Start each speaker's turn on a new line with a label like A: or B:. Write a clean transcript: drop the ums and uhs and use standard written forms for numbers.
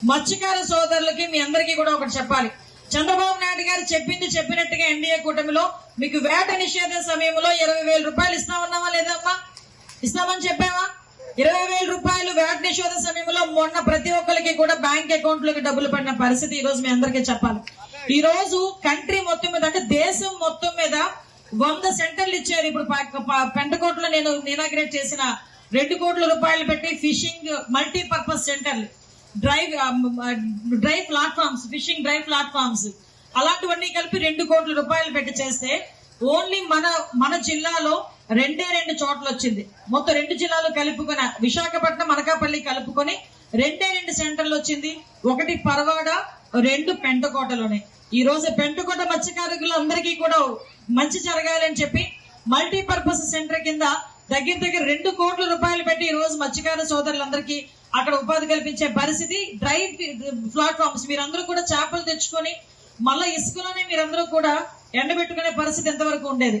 A: మత్స్యకార సోదరులకి మీ అందరికీ కూడా ఒకటి చెప్పాలి. చంద్రబాబు నాయుడు గారు చెప్పినట్టుగా ఎన్డీఏ కూటమిలో మీకు వేట నిషేధ సమయంలో 20,000 రూపాయలు ఇస్తామన్నావా లేదమ్మా? ఇస్తామని చెప్పావా? 20,000 రూపాయలు వేట నిషేధ సమయంలో మొన్న ప్రతి ఒక్కరికి కూడా బ్యాంక్ అకౌంట్ లోకి డబ్బులు పడిన పరిస్థితి ఈ రోజు మీ అందరికీ చెప్పాలి. ఈ రోజు కంట్రీ మొత్తం మీద అంటే దేశం మొత్తం మీద 100 సెంటర్లు ఇచ్చారు. ఇప్పుడు పెంటకోటలో నేను ఇనాగ్రేట్ చేసిన 2 కోట్ల రూపాయలు పెట్టి ఫిషింగ్ మల్టీపర్పస్ సెంటర్లు, dry platforms, fishing dry platforms అలాంటివన్నీ కలిపి 2 కోట్ల రూపాయలు పెట్టి చేస్తే ఓన్లీ మన జిల్లాలో 2 చోట్ల వచ్చింది. మొత్తం 2 జిల్లాలు కలుపుకొని విశాఖపట్నం, అనకాపల్లి కలుపుకొని 2 సెంటర్లు వచ్చింది. ఒకటి పరవాడ, 2 పెంటకోటలోనే. ఈ రోజు పెంటకోట మత్స్యకారులు అందరికీ కూడా మంచి జరగాలని చెప్పి మల్టీపర్పస్ సెంటర్ కింద దగ్గర 2 కోట్ల రూపాయలు పెట్టి ఈ రోజు మత్స్యకార సోదరులందరికీ అక్కడ ఉపాధి కల్పించే పరిస్థితి. డ్రై ప్లాట్ఫామ్స్ మీరందరూ కూడా చేపలు తెచ్చుకొని మళ్ళా ఇసుకలోనే మీరందరూ కూడా ఎండబెట్టుకునే పరిస్థితి ఎంతవరకు ఉండేది.